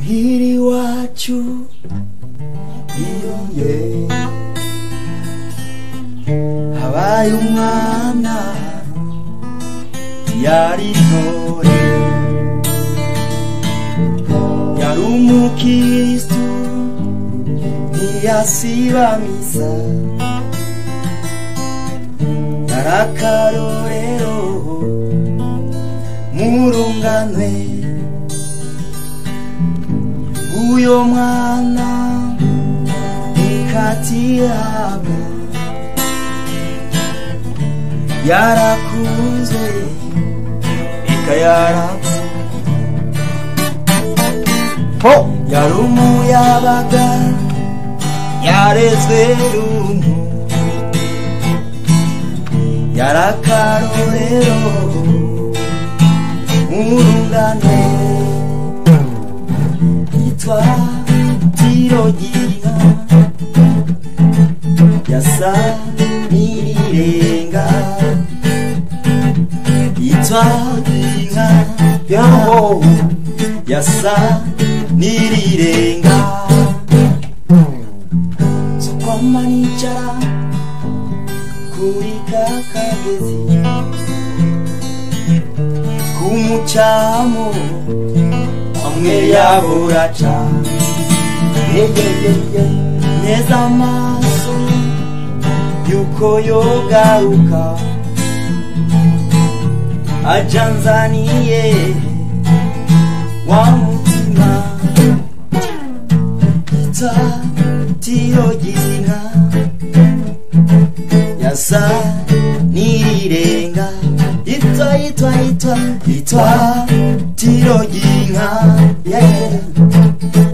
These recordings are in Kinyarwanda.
Imuhiri wacu iyo habaye umwana yari ntore yari umukristu ntiyasiba misa yarakarorero murunganwe uyo mwana ikatiyabo yarakuze ikayaraku ho yarumuyabaga yarezwe rumu yarakarorero murungane yitwa Tirogina yasa nirirenga yitwa inka yaho yasa nirirenga so kwama nicara kuri kakagezi kumucamo amwe yaburaca neza amaso yuko yogaruka ajanzaniye wa mutima ita Tirogina yasa nirirenga itwa Tirogina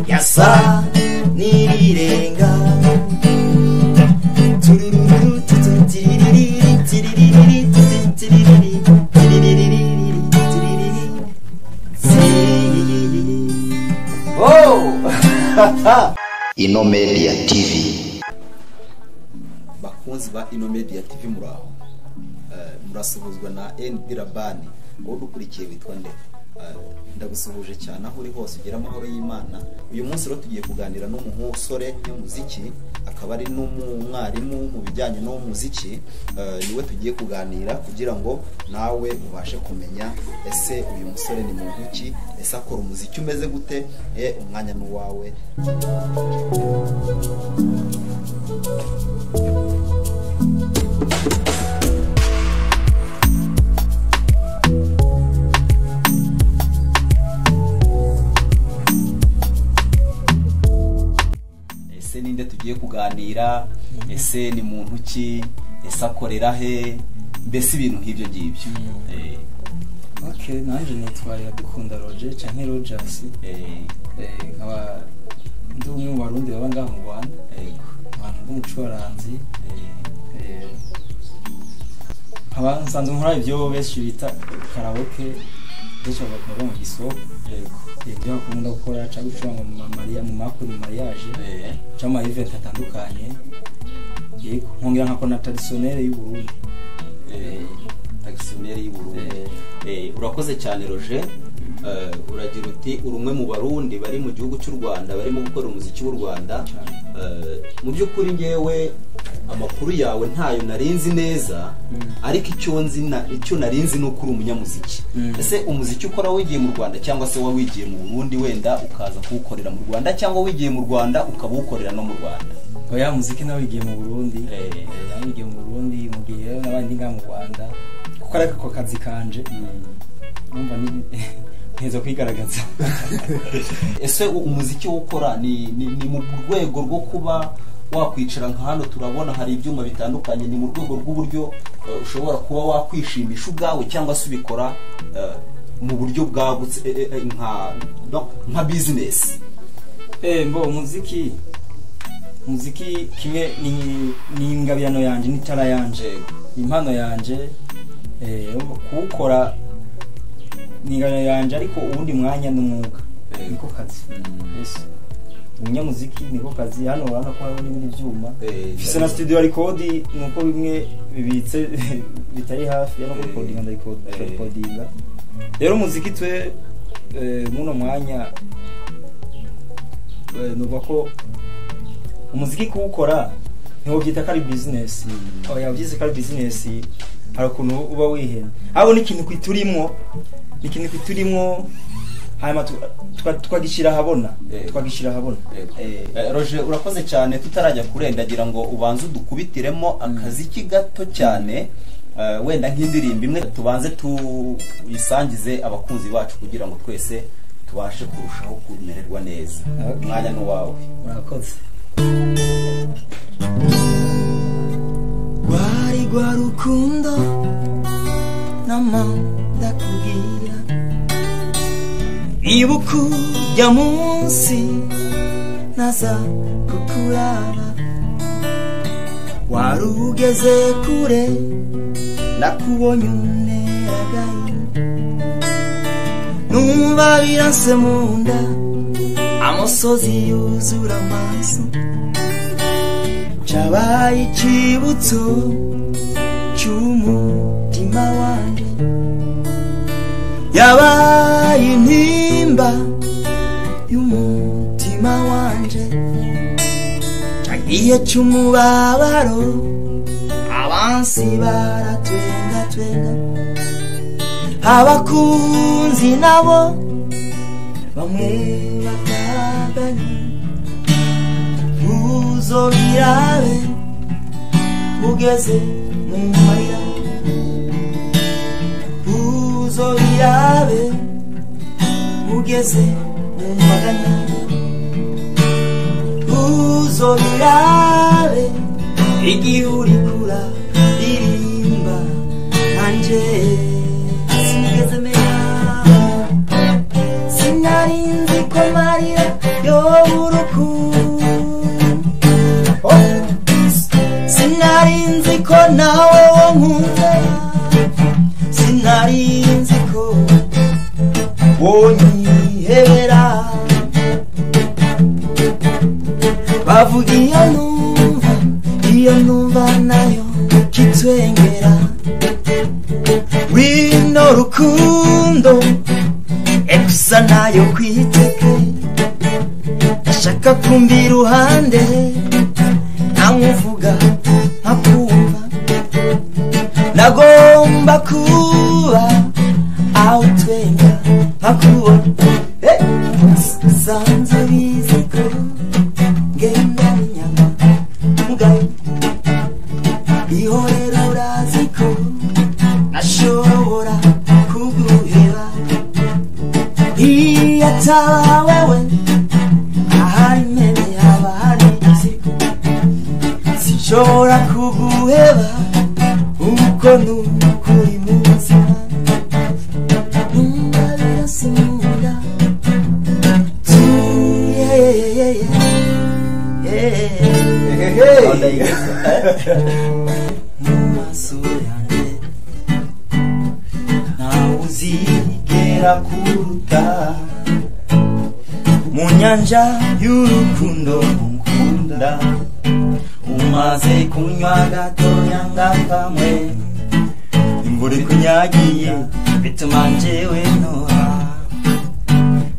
yasa nirirenga Ino Media TV. Bakunzi ba Ino Media TV muraho. Murasuhuzwa na NB Rabani. Wowe dukurikiye witwa nde? Ndagusuhuje cyane aho uri hose ugira amahoro y'Imana. Uyu munsi rero tugiye kuganira n'umuhosore y'umuziki, akaba ari n'umwarimu mu bijyanye no muziki. Niwe tugiye kuganira kugira ngo nawe ubashe kumenya ese uyu musore ni muntu ki, ese akora umuziki umeze gute. Umwanya n'uwawe. Ese ninde tugiye kuganira, ese ni muntu ki, ese akorera he, mbese ibintu nk'ibyo ngibyo. Okay, nanje nitwaye Iradukunda Roger canke Rogers. Nkaba ndi umwe mu barundi baba ngaho mu Rwanda. Abantu b'umucuranzi. Nkaba nsanzwe nkora ibyo benshi bita karaoke, ndetse bakora mu gisoko. Ibyo akunda gukora cyangwa gucuranga mu makuru mariage, cyangwa event atandukanye. Yego, nkongera nkakora traditionnel y'u Burundi. Traditionnel y'u Burundi. Urakoze cyane Roger. Uragira uti urumwe mu barundi bari mu gihugu cy'u Rwanda barimo gukora umuziki w'u Rwanda. Mu by'ukuri ngewe amakuru yawe ntayo narinzi neza, ariko icyo narinzi no kuri umunyamuziki. Ese umuziki ukora wigiye mu Rwanda cyangwa se wawigiye mu Burundi wenda ukaza kuwukorera mu Rwanda, cyangwa wigiye mu Rwanda ukabawukorera no mu Rwanda? Oya, muziki nawe wigiye mu Burundi. Wigiye mu Burundi mu gihe n'abandi nga mu Rwanda kuko ariko kazi kanje. Numva ni ntezo kwigaragaza. Ese umuziki ukora ni mu rwego rwo kuba wakwicara nka hano turabona hari ibyuma bitandukanye, ni mu rwego rw'uburyo ushobora kuba wakwishimisha ubwawe, cyangwa se ubikora mu buryo bwagutse nka business? Mbo muziki kimwe ni ingabirano yanje, n'itara yanje, impano yanje. Kuwukora ni ingabirano yanje, ariko ubundi mwanya n'umwuga niko kazi. Umunyamuziki niko kazi. Hano urabona ko hari n'ibindi byuma, fise na studio record, nuko bimwe bibitse bitari hafi yo recordinga, recordinga rero umuziki twe muno mwanya nuvuga ko umuziki kuwukora ntiwobyita ko ari business oya ubyise ko ari business hari ukuntu uba wihena abo ni ikintu kwiturimo hanyuma twagishira habona Roger urakoze cyane tutarajya kurendagira ngo ubanze udukubitiremo akaziki gato cyane wenda nk'indirimbo imwe tubanze tuyisangize abakunzi bacu kugira ngo twese tubashe kurushaho kumererwa neza mwanya no wawe murakoze Gwari gwa rukundo nama ndakubwira ibuku ya munsi naza kukuraba warugeze kure nakubonye uneragaye numva biranse munda amosozi yuzura amaso cabaye ikibutso cy'umutima wanjye yabaye intimba y'umutima wanje cagiye cy'umubabaro abansi baratwenga abakunzi nabo bamwe bakaganya uzobirabe ugeze mu marira uzobirabe ugeze mu maganya uzobirabe igihe urikura ririmba nanje sinigeze menya sinarinzi ko marira y'urukundo sinarinzi ko nawe wonkunda sinarinzi ko wonyihebera bavuga iyo numva nayo kitwengera wino rukundo ekusa nayo kwiteke ndashaka kumva iruhande ntamuvuga nkakumva nagomba kuba aho twenga nkakubona sanze biziko ngenda inyama mugayo ihorera uraziko nashobora kuguheba iyataba wewe ahari mene haba hari iziko sinshobora kuguheba uko nukuri muzima numva birasimunda mumaso yanjye ntawe uzigera kuruta mu nyanja y'urukundo nkunda umaze kunywa gatoya ngakamwe imvura ikunyagiye bituma njyewe ntora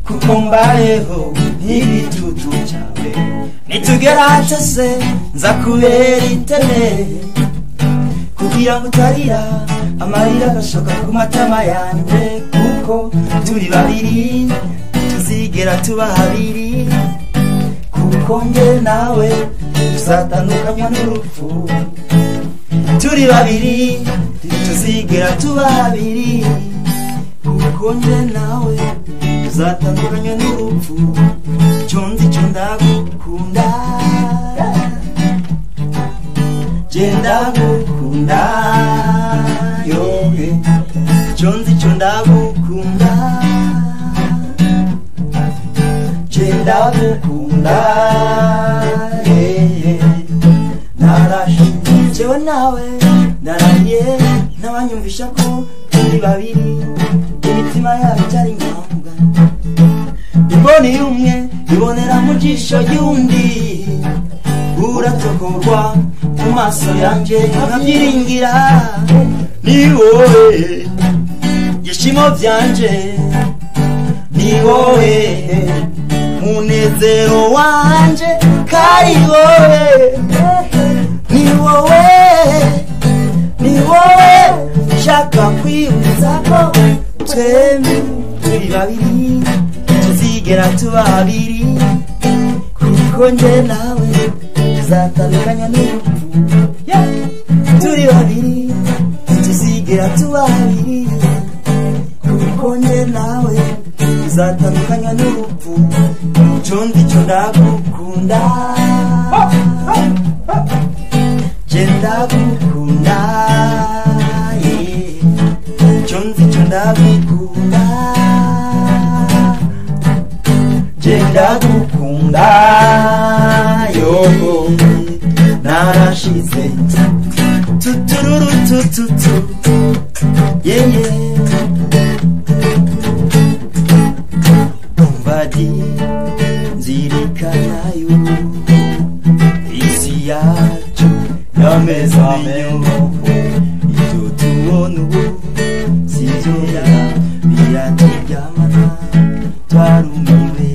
kuko mbayeho nk'igitutu cyawe nitugera hatase nza kubera iteme kugira ngo utarira amarira agashoka ku matama yanjye kuko turi babiri tuzigera tuba habiri kuko nge nawe tuzatandukanywa n'urupfu turi babiri tuzigera tuba habiri kuko nge nawe tuzatandukanywa n'urupfu cyonzi cyo ndagukunda genda gukunda yowe cyonzi cyo ndagukunda genda gukunda narashijewe nawe naraye n'abanyumvisha ko turi babiri imitima yabo cyari ngombwa imboni y'umwe ibonera mu jisho ry'undi uratokorwa mu maso yanjye nkabyiringira ni wowe byishimo byanje ni wowe munezero wanje kari wowe ni wowe shaka kwibutsa ko twembi turi babiri tuzigera tuba babiri kuko nje nawe tuzatandukanya n'urupfu turi babiri tuzigera tuba babiri kuko nje nawe tuzatandukanya n'urupfu cyo ndico ndagukunda je ndagukunda cyo ndico ndagukunda je ndagukunda yo narashize tutururu tututu yeah Badi nzirikanayo isi yacu yameza menyo ibyo tubona ubu sibyo biraturyamana twarumiwe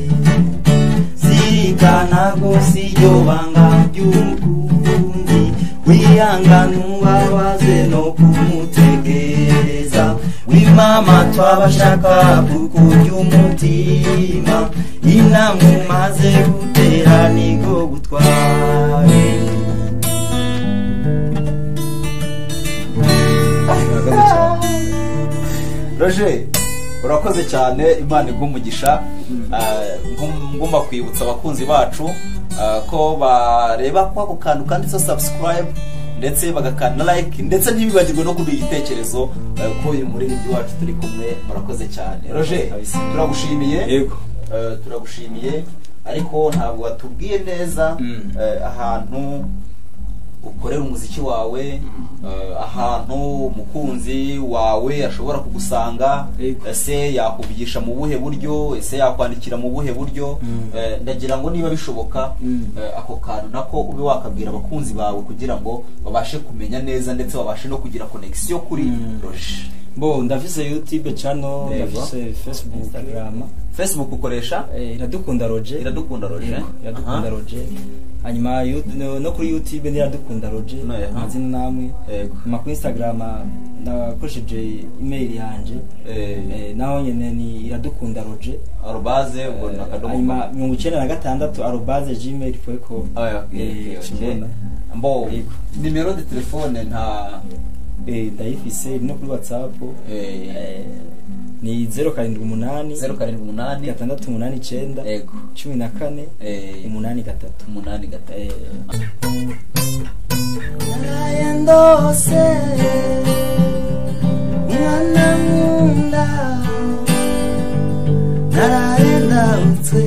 zirikana gusa iryo banga ry'umukunzi wihangana ubabaze no kumutegereza wimama twabashaka kukurya umutima inamwe maze gutera nigo gutware Roger urakoze cyane Imana igumugisha ngomba kwibutsa abakunzi bacu ko bareba kwa kantu kanditse subscribe ndetse bagakanda like ndetse ntibibagirwe no kuduha igitekerezo ko uyu muririmbyi wacu turi kumwe murakoze cyane Roger turagushimiye yego turagushimiye ariko ntabwo watubwiye neza ahantu ukorera umuziki wawe ahantu umukunzi wawe ashobora kugusanga ese yakuvugisha mu buhe buryo ese yakwandikira mu buhe buryo ndagira ngo niba bishoboka ako kantu nako ube wakabwira abakunzi bawe kugira ngo babashe kumenya neza ndetse babashe no kugira connection kuri Roger. Bo ndafise YouTube channel ndafise Facebook Facebook ukoresha iradukunda Roger iradukunda Roger hanyuma no kuri YouTube iradukunda Roger amazina namwe ma ku Instagram ndakoresheje email yanje naho nyene ni iradukunda Roger @ubwo hanyuma 96 @gmail.com mbo numero de telefone nta ndayifise no kuri WhatsApp ni 078 689 yego 14 83 Narayendose mwana munda narayenda utwe